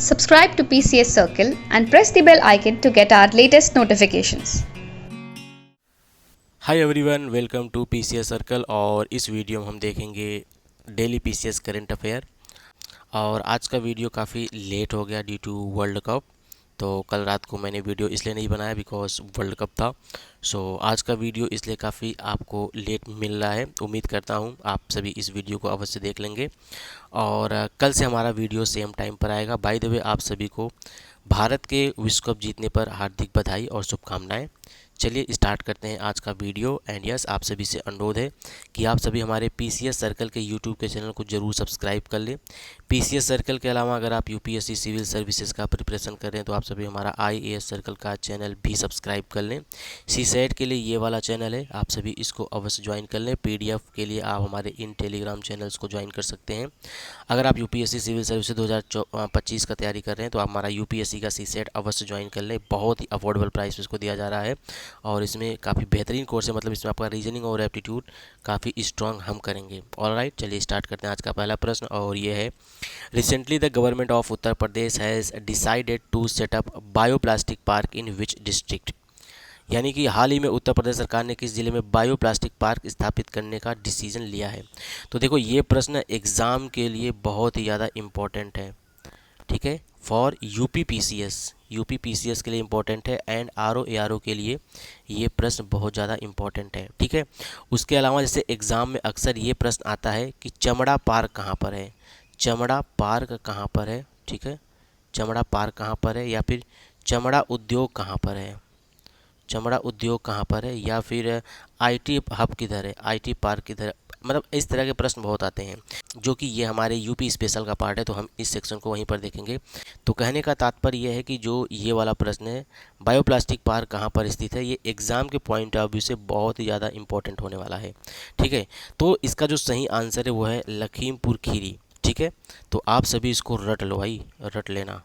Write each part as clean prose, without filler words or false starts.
Subscribe to PCS Circle and press the bell icon to get our latest notifications. Hi everyone, welcome to PCS circle. और इस video में हम देखेंगे daily PCS current affair. और आज का video काफ़ी लेट हो गया ड्यू टू वर्ल्ड कप। तो कल रात को मैंने वीडियो इसलिए नहीं बनाया बिकॉज वर्ल्ड कप था। सो आज का वीडियो इसलिए काफ़ी आपको लेट मिल रहा है। उम्मीद करता हूँ आप सभी इस वीडियो को अवश्य देख लेंगे। और कल से हमारा वीडियो सेम टाइम पर आएगा। बाय द वे, आप सभी को भारत के विश्व कप जीतने पर हार्दिक बधाई और शुभकामनाएं। चलिए स्टार्ट करते हैं आज का वीडियो। एंड यस, आप सभी से अनुरोध है कि आप सभी हमारे पीसीएस सर्कल के यूट्यूब के चैनल को जरूर सब्सक्राइब कर लें। पीसीएस सर्कल के अलावा अगर आप यूपीएससी सिविल सर्विसेज का प्रिपरेशन कर रहे हैं तो आप सभी हमारा आईएएस सर्कल का चैनल भी सब्सक्राइब कर लें। सीसैट के लिए ये वाला चैनल है, आप सभी इसको अवश्य ज्वाइन कर लें। पीडीएफ के लिए आप हमारे इन टेलीग्राम चैनल्स को ज्वाइन कर सकते हैं। अगर आप यूपीएससी सिविल सर्विसेज 2025 का तैयारी कर रहे हैं तो आप हमारा यूपीएससी का सीसैट अवश्य ज्वाइन कर लें। बहुत ही अफोर्डेबल प्राइस पे इसको दिया जा रहा है और इसमें काफ़ी बेहतरीन कोर्स है। मतलब इसमें आपका रीजनिंग और एप्टीट्यूड काफ़ी स्ट्रांग हम करेंगे। ऑलराइट, चलिए स्टार्ट करते हैं आज का पहला प्रश्न। और ये है, recently the government of Uttar Pradesh has decided to set up bioplastic park in which district. यानी कि हाल ही में उत्तर प्रदेश सरकार ने किस जिले में बायोप्लास्टिक पार्क स्थापित करने का डिसीजन लिया है। तो देखो, ये प्रश्न एग्ज़ाम के लिए बहुत ही ज़्यादा इम्पोर्टेंट है। ठीक है, फॉर यूपी पीसीएस के लिए इम्पोर्टेंट है एंड आरओ के लिए ये प्रश्न बहुत ज़्यादा इम्पोर्टेंट है। ठीक है, उसके अलावा जैसे एग्ज़ाम में अक्सर ये प्रश्न आता है कि चमड़ा पार्क कहाँ पर है, चमड़ा पार्क कहाँ पर है। ठीक है, चमड़ा पार्क कहाँ पर है, या फिर चमड़ा उद्योग कहाँ पर है, चमड़ा उद्योग कहाँ पर है, या फिर आईटी हब किधर है, आईटी पार्क किधर है। मतलब इस तरह के प्रश्न बहुत आते हैं, जो कि ये हमारे यूपी स्पेशल का पार्ट है, तो हम इस सेक्शन को वहीं पर देखेंगे। तो कहने का तात्पर्य यह है कि जो ये वाला प्रश्न है, बायोप्लास्टिक पार्क कहाँ पर स्थित है, ये एग्ज़ाम के पॉइंट ऑफ व्यू से बहुत ही ज़्यादा इंपॉर्टेंट होने वाला है। ठीक है, तो इसका जो सही आंसर है वो है लखीमपुर खीरी। ठीक है, तो आप सभी इसको रट लो भाई, रट लेना,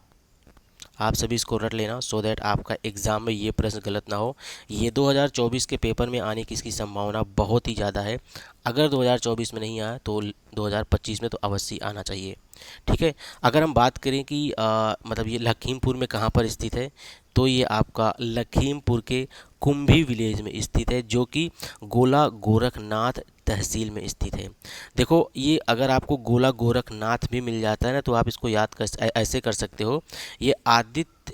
आप सभी इसको रट लेना सो दैट आपका एग्ज़ाम में ये प्रश्न गलत ना हो। ये 2024 के पेपर में आने की इसकी संभावना बहुत ही ज़्यादा है। अगर 2024 में नहीं आया तो 2025 में तो अवश्य आना चाहिए। ठीक है, अगर हम बात करें कि मतलब ये लखीमपुर में कहाँ पर स्थित है, तो ये आपका लखीमपुर के कुंभी विलेज में स्थित है, जो कि गोला गोरखनाथ तहसील में स्थित है। देखो, ये अगर आपको गोला गोरखनाथ भी मिल जाता है ना, तो आप इसको याद कर ऐसे कर सकते हो, ये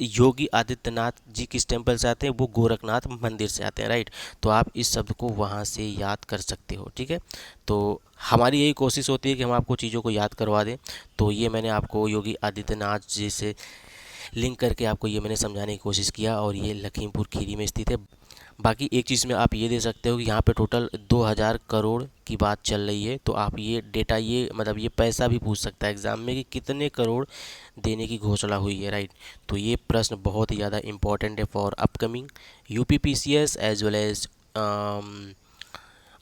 योगी आदित्यनाथ जी किस टेम्पल से आते हैं, वो गोरखनाथ मंदिर से आते हैं। राइट, तो आप इस शब्द को वहाँ से याद कर सकते हो। ठीक है, तो हमारी यही कोशिश होती है कि हम आपको चीज़ों को याद करवा दें। तो ये मैंने आपको योगी आदित्यनाथ जी से लिंक करके आपको ये मैंने समझाने की कोशिश किया, और ये लखीमपुर खीरी में स्थित है। बाकी एक चीज़ में आप ये दे सकते हो कि यहाँ पे टोटल 2000 करोड़ की बात चल रही है। तो आप ये डेटा, ये मतलब ये पैसा भी पूछ सकता है एग्ज़ाम में कि कितने करोड़ देने की घोषणा हुई है। राइट, तो ये प्रश्न बहुत ही ज़्यादा इंपॉर्टेंट है for upcoming UP PCS as well as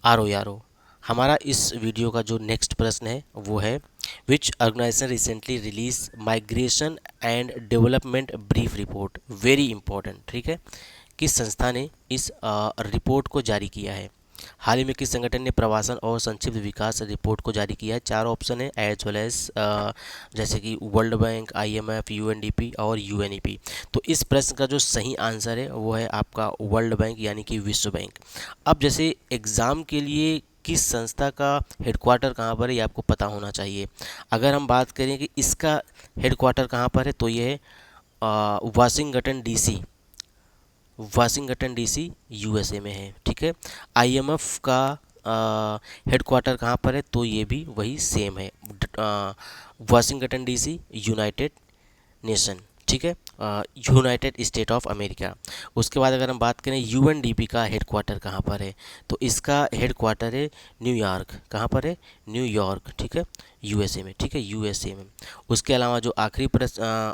RO. हमारा इस वीडियो का जो नेक्स्ट प्रश्न है वो है, which organisation recently release migration and development brief report. Very important. ठीक है, किस संस्था ने इस रिपोर्ट को जारी किया है। हाल ही में किस संगठन ने प्रवासन और संक्षिप्त विकास रिपोर्ट को जारी किया है। चार ऑप्शन है एज वेल एज जैसे कि वर्ल्ड बैंक, आईएमएफ, यूएनडीपी और यूएनईपी। तो इस प्रश्न का जो सही आंसर है वो है आपका वर्ल्ड बैंक, यानी कि विश्व बैंक। अब जैसे एग्ज़ाम के लिए किस संस्था का हेडक्वार्टर कहाँ पर है, ये आपको पता होना चाहिए। अगर हम बात करें कि इसका हेडक्वार्टर कहाँ पर है, तो ये है वाशिंगटन डीसी यूएसए में है। ठीक है, आईएमएफ का हेडक्वार्टर कहाँ पर है, तो ये भी वही सेम है, वाशिंगटन डीसी, यूनाइटेड नेशन। ठीक है, यूनाइटेड स्टेट ऑफ अमेरिका। उसके बाद अगर हम बात करें यूएनडीपी का हेडक्वार्टर कहाँ पर है, तो इसका हेडक्वार्टर है न्यूयॉर्क। कहाँ पर है, न्यूयॉर्क। ठीक है, यूएसए में। ठीक है, यूएसए में। उसके अलावा जो आखिरी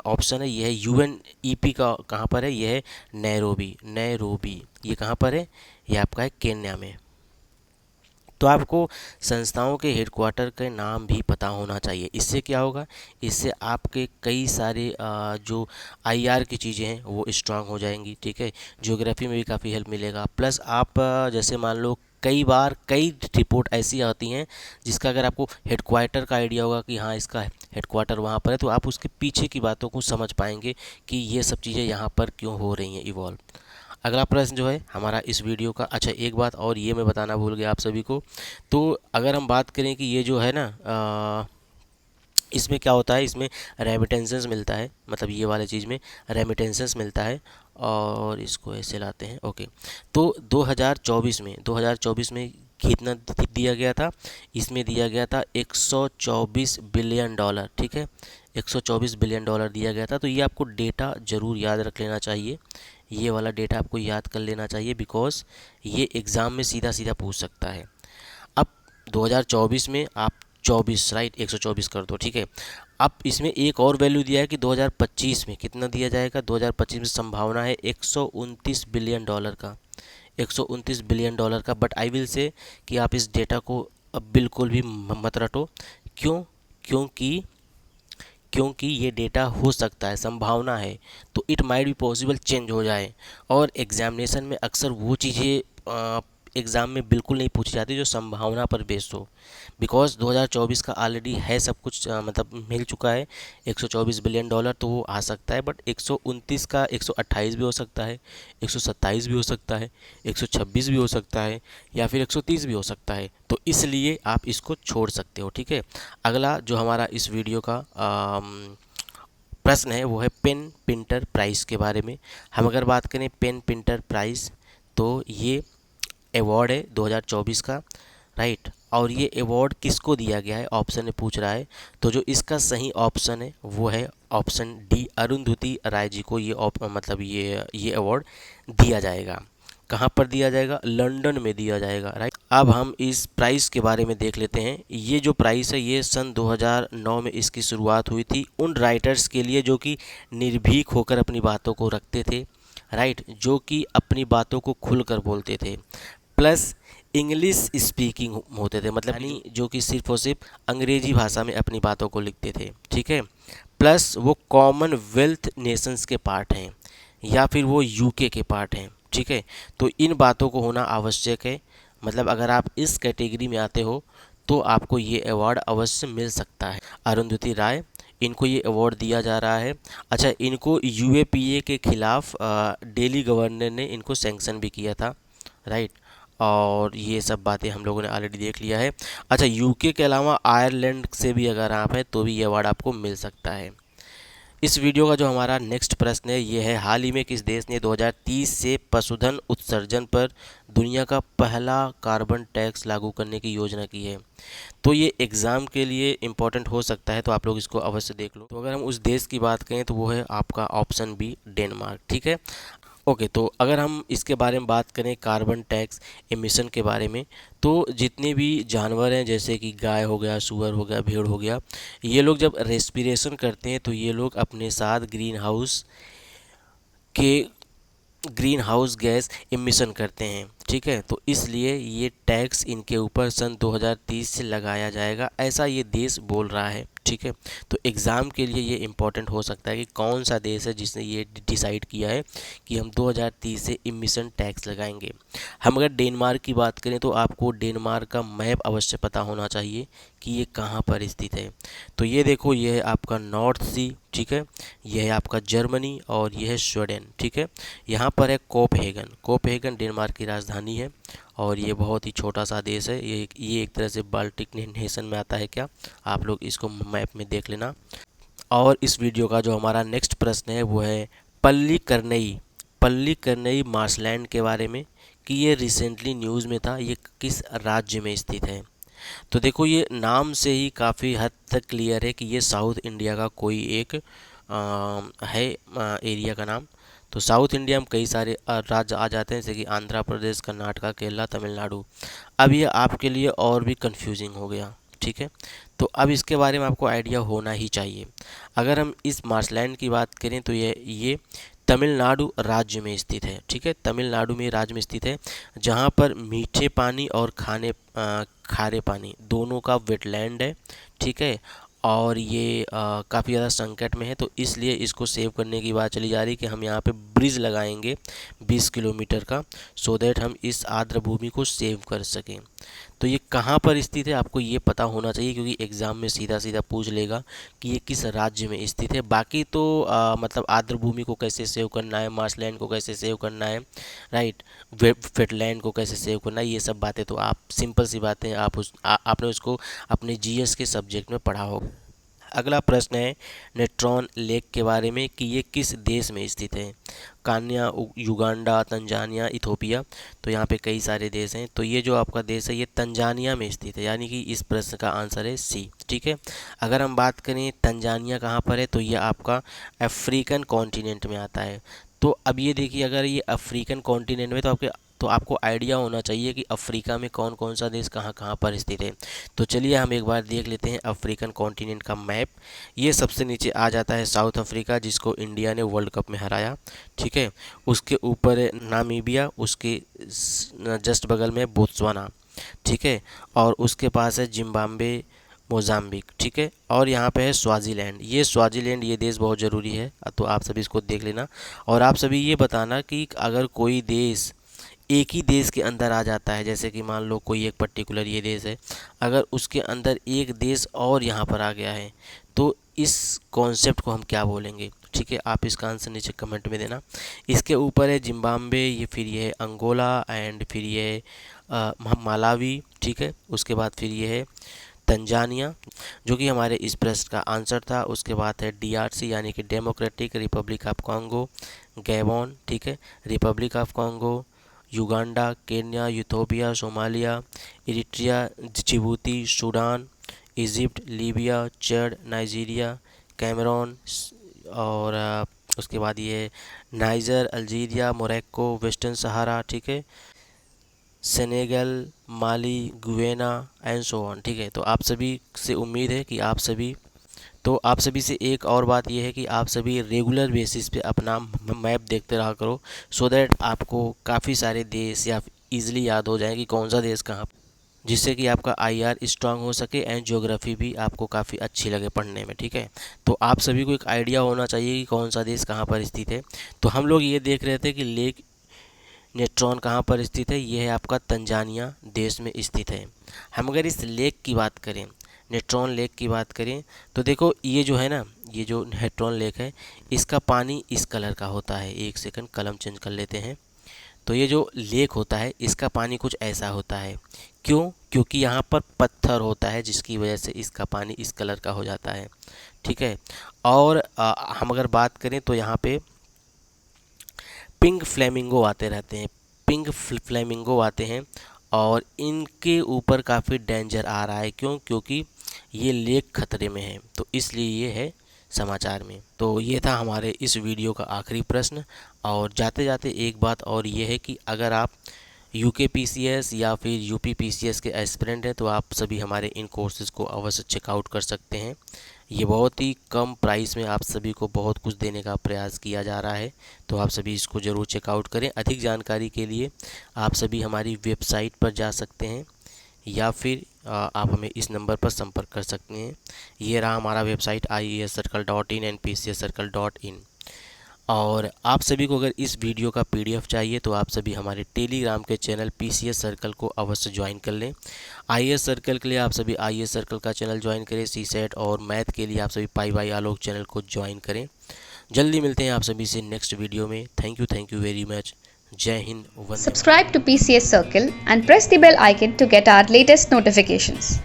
ऑप्शन है ये है यूएनईपी का कहाँ पर है, ये है नैरोबी। ये कहाँ पर है, ये आपका है केन्या में। तो आपको संस्थाओं के हेडक्वार्टर के नाम भी पता होना चाहिए। इससे क्या होगा, इससे आपके कई सारे जो आईआर की चीज़ें हैं वो स्ट्रांग हो जाएंगी। ठीक है, ज्योग्राफी में भी काफ़ी हेल्प मिलेगा। प्लस आप जैसे मान लो कई बार कई रिपोर्ट ऐसी आती हैं जिसका अगर आपको हेडक्वार्टर का आइडिया होगा कि हाँ इसका हेडक्वार्टर वहाँ पर है, तो आप उसके पीछे की बातों को समझ पाएंगे कि ये सब चीज़ें यहाँ पर क्यों हो रही हैं इवॉल्व। अगला प्रश्न जो है हमारा इस वीडियो का, अच्छा एक बात और ये मैं बताना भूल गया आप सभी को, तो अगर हम बात करें कि ये जो है ना इसमें क्या होता है, इसमें रेमिटेंसेस मिलता है, मतलब ये वाले चीज़ में रेमिटेंसेस मिलता है, और इसको ऐसे लाते हैं। ओके, तो 2024 में कितना दिया गया था, इसमें दिया गया था 124 बिलियन डॉलर, ठीक है, 124 बिलियन डॉलर दिया गया था। तो ये आपको डेटा ज़रूर याद रख लेना चाहिए, ये वाला डेटा आपको याद कर लेना चाहिए, बिकॉज ये एग्ज़ाम में सीधा सीधा पूछ सकता है। अब 2024 में आप 24 राइट 124 कर दो, ठीक है। अब इसमें एक और वैल्यू दिया है कि 2025 में कितना दिया जाएगा, 2025 में संभावना है 129 बिलियन डॉलर का, 129 बिलियन डॉलर का। बट आई विल से कि आप इस डेटा को अब बिल्कुल भी मत रटो, क्यों, क्योंकि क्योंकि ये डेटा हो सकता है, संभावना है, तो it might be possible change हो जाए। और एग्जामिनेशन में अक्सर वो चीज़ें एग्ज़ाम में बिल्कुल नहीं पूछी जाती जो संभावना पर बेस्ड हो, बिकॉज 2024 का ऑलरेडी है सब कुछ, मतलब मिल चुका है 124 बिलियन डॉलर, तो वो आ सकता है। बट 129 का 128 भी हो सकता है, 127 भी हो सकता है, 126 भी हो सकता है, या फिर 130 भी हो सकता है, तो इसलिए आप इसको छोड़ सकते हो, ठीक है। अगला जो हमारा इस वीडियो का प्रश्न है वो है पेन पिंटर प्राइस के बारे में। हम अगर बात करें पेन पिंटर प्राइस, तो ये अवार्ड है 2024 का, राइट। और ये अवार्ड किसको दिया गया है, ऑप्शन में पूछ रहा है, तो जो इसका सही ऑप्शन है वो है ऑप्शन डी, अरुंधति राय जी को ये मतलब ये अवार्ड दिया जाएगा। कहाँ पर दिया जाएगा, लंदन में दिया जाएगा, राइट। अब हम इस प्राइस के बारे में देख लेते हैं। ये जो प्राइस है ये सन 2009 में इसकी शुरुआत हुई थी उन राइटर्स के लिए जो कि निर्भीक होकर अपनी बातों को रखते थे, राइट, जो कि अपनी बातों को खुलकर बोलते थे, प्लस इंग्लिश स्पीकिंग होते थे, मतलब यानी जो कि सिर्फ और सिर्फ अंग्रेजी भाषा में अपनी बातों को लिखते थे, ठीक है। प्लस वो कॉमनवेल्थ नेशंस के पार्ट हैं या फिर वो यूके के पार्ट हैं, ठीक है। तो इन बातों को होना आवश्यक है, मतलब अगर आप इस कैटेगरी में आते हो तो आपको ये अवार्ड अवश्य मिल सकता है। अरुंधति राय, इनको ये अवार्ड दिया जा रहा है। अच्छा, इनको यूएपीए के खिलाफ दिल्ली गवर्नर ने इनको सैंक्शन भी किया था, राइट। और ये सब बातें हम लोगों ने ऑलरेडी देख लिया है। अच्छा, यूके के अलावा आयरलैंड से भी अगर आप हैं तो भी ये अवार्ड आपको मिल सकता है। इस वीडियो का जो हमारा नेक्स्ट प्रश्न है ये है, हाल ही में किस देश ने 2030 से पशुधन उत्सर्जन पर दुनिया का पहला कार्बन टैक्स लागू करने की योजना की है। तो ये एग्ज़ाम के लिए इम्पोर्टेंट हो सकता है, तो आप लोग इसको अवश्य देख लो। तो अगर हम उस देश की बात करें तो वो है आपका ऑप्शन बी, डेनमार्क, ठीक है। ओके, तो अगर हम इसके बारे में बात करें कार्बन टैक्स एमिशन के बारे में, तो जितने भी जानवर हैं जैसे कि गाय हो गया, सूअर हो गया, भेड़ हो गया, ये लोग जब रेस्पिरेशन करते हैं तो ये लोग अपने साथ ग्रीन हाउस गैस एमिशन करते हैं, ठीक है। तो इसलिए ये टैक्स इनके ऊपर सन 2030 से लगाया जाएगा, ऐसा ये देश बोल रहा है, ठीक है। तो एग्ज़ाम के लिए ये इम्पॉर्टेंट हो सकता है कि कौन सा देश है जिसने ये डिसाइड किया है कि हम 2030 से एमिशन टैक्स लगाएंगे। हम अगर डेनमार्क की बात करें तो आपको डेनमार्क का मैप अवश्य पता होना चाहिए कि ये कहाँ पर स्थित है। तो ये देखो, ये है आपका नॉर्थ सी, ठीक है, यह है आपका जर्मनी और यह है स्वीडन, ठीक है। यहाँ पर है कोपहेगन डेनमार्क की राजधानी है, और ये बहुत ही छोटा सा देश है, ये एक तरह से बाल्टिक नेशन में आता है क्या, आप लोग इसको मैप में देख लेना। और इस वीडियो का जो हमारा नेक्स्ट प्रश्न है वो है पल्लीकरनई मार्शलैंड के बारे में, कि ये रिसेंटली न्यूज़ में था, ये किस राज्य में स्थित है। तो देखो, ये नाम से ही काफ़ी हद तक क्लियर है कि ये साउथ इंडिया का कोई एक है एरिया का नाम। तो साउथ इंडिया में कई सारे राज्य आ जाते हैं, जैसे कि आंध्र प्रदेश, कर्नाटका, केरला, तमिलनाडु। अब ये आपके लिए और भी कंफ्यूजिंग हो गया, ठीक है। तो अब इसके बारे में आपको आइडिया होना ही चाहिए। अगर हम इस मार्शलैंड की बात करें तो ये तमिलनाडु राज्य में स्थित है, ठीक है, तमिलनाडु में राज्य में स्थित है, जहाँ पर मीठे पानी और खारे पानी दोनों का वेटलैंड है, ठीक है। और ये काफ़ी ज़्यादा संकट में है, तो इसलिए इसको सेव करने की बात चली जा रही है कि हम यहाँ पे ब्रिज लगाएंगे 20 किलोमीटर का, सो दैट हम इस आर्द्र भूमि को सेव कर सकें। तो ये कहाँ पर स्थित है आपको ये पता होना चाहिए, क्योंकि एग्ज़ाम में सीधा सीधा पूछ लेगा कि ये किस राज्य में स्थित है। बाकी तो मतलब आर्द्र भूमि को कैसे सेव करना है, मार्शलैंड को कैसे सेव करना है, राइट, वेटलैंड को कैसे सेव करना है, ये सब बातें तो आप सिंपल सी बातें आपने उसको अपने जीएस के सब्जेक्ट में पढ़ा होगा। अगला प्रश्न है नेट्रॉन लेक के बारे में कि ये किस देश में स्थित है। कान्या, युगांडा, तंजानिया, इथोपिया। तो यहाँ पे कई सारे देश हैं, तो ये जो आपका देश है ये तंजानिया में स्थित है, यानी कि इस प्रश्न का आंसर है सी। ठीक है, अगर हम बात करें तंजानिया कहाँ पर है, तो ये आपका अफ्रीकन कॉन्टिनेंट में आता है। तो अब ये देखिए, अगर ये अफ्रीकन कॉन्टिनेंट में, तो आपको आइडिया होना चाहिए कि अफ्रीका में कौन कौन सा देश कहाँ कहाँ पर स्थित है। तो चलिए हम एक बार देख लेते हैं अफ्रीकन कॉन्टिनेंट का मैप। ये सबसे नीचे आ जाता है साउथ अफ्रीका, जिसको इंडिया ने वर्ल्ड कप में हराया। ठीक है, उसके ऊपर है नामीबिया, उसके जस्ट बगल में बोत्सवाना। ठीक है, और उसके पास है जिम्बाब्वे, मोजाम्बिक। ठीक है, और यहाँ पे है स्वाजीलैंड। ये स्वाजीलैंड ये देश बहुत ज़रूरी है, तो आप सभी इसको देख लेना। और आप सभी ये बताना कि अगर कोई देश एक ही देश के अंदर आ जाता है, जैसे कि मान लो कोई एक पर्टिकुलर ये देश है, अगर उसके अंदर एक देश और यहाँ पर आ गया है, तो इस कॉन्सेप्ट को हम क्या बोलेंगे। ठीक है, आप इसका आंसर नीचे कमेंट में देना। इसके ऊपर है जिम्बाब्वे, ये फिर ये है अंगोला, एंड फिर ये है मालावी। ठीक है, उसके बाद फिर ये है तंजानिया, जो कि हमारे इस प्रश्न का आंसर था। उसके बाद है डीआरसी यानी कि democratic republic of Congo, Gabon. ठीक है, republic of Congo, Uganda, Kenya, Ethiopia, Somalia, Eritrea, Djibouti, Sudan, Egypt, Libya, Chad, Nigeria, Cameroon, और उसके बाद ये Niger, Algeria, Morocco, Western Sahara. ठीक है, Senegal, Mali, Guinea and so on. ठीक है, तो आप सभी से उम्मीद है कि आप सभी से एक और बात यह है कि आप सभी रेगुलर बेसिस पे अपना मैप देखते रहा करो, सो दैट आपको काफ़ी सारे देश या इजीली याद हो जाए कि कौन सा देश कहाँ, जिससे कि आपका आईआर स्ट्रांग हो सके एंड ज्योग्राफी भी आपको काफ़ी अच्छी लगे पढ़ने में। ठीक है, तो आप सभी को एक आइडिया होना चाहिए कि कौन सा देश कहाँ पर स्थित है। तो हम लोग ये देख रहे थे कि लेक नेट्रॉन कहाँ पर स्थित है, यह है आपका तंजानिया देश में स्थित है। हम अगर इस लेक की बात करें, नेट्रॉन लेक की बात करें, तो देखो ये जो है ना, ये जो नेट्रॉन लेक है, इसका पानी इस कलर का होता है। एक सेकंड कलम चेंज कर लेते हैं। तो ये जो लेक होता है इसका पानी कुछ ऐसा होता है। क्यों? क्योंकि यहाँ पर पत्थर होता है, जिसकी वजह से इसका पानी इस कलर का हो जाता है। ठीक है, और हम अगर बात करें तो यहाँ पे पिंक फ्लेमिंगो आते रहते हैं, पिंक फ्लेमिंगो आते हैं, और इनके ऊपर काफ़ी डेंजर आ रहा है। क्यों? क्योंकि ये लेक खतरे में है, तो इसलिए ये है समाचार में। तो ये था हमारे इस वीडियो का आखिरी प्रश्न। और जाते जाते एक बात और ये है कि अगर आप UKPCS या फिर UPPCS के एस्पिरेंट हैं, तो आप सभी हमारे इन कोर्सेज़ को अवश्य चेकआउट कर सकते हैं। ये बहुत ही कम प्राइस में आप सभी को बहुत कुछ देने का प्रयास किया जा रहा है, तो आप सभी इसको ज़रूर चेकआउट करें। अधिक जानकारी के लिए आप सभी हमारी वेबसाइट पर जा सकते हैं, या फिर आप हमें इस नंबर पर संपर्क कर सकते हैं। ये रहा हमारा वेबसाइट iascircle.in and pcscircle.in। और आप सभी को अगर इस वीडियो का PDF चाहिए, तो आप सभी हमारे टेलीग्राम के चैनल PCS सर्कल को अवश्य ज्वाइन कर लें। IAS सर्कल के लिए आप सभी IAS सर्कल का चैनल ज्वाइन करें। CSET और मैथ के लिए आप सभी पाई बाई आलोक चैनल को ज्वाइन करें। जल्दी मिलते हैं आप सभी से नेक्स्ट वीडियो में। Thank you very much. जय Hind, Vande Mataram. Subscribe to PCS Circle and press the bell icon to get our latest notifications.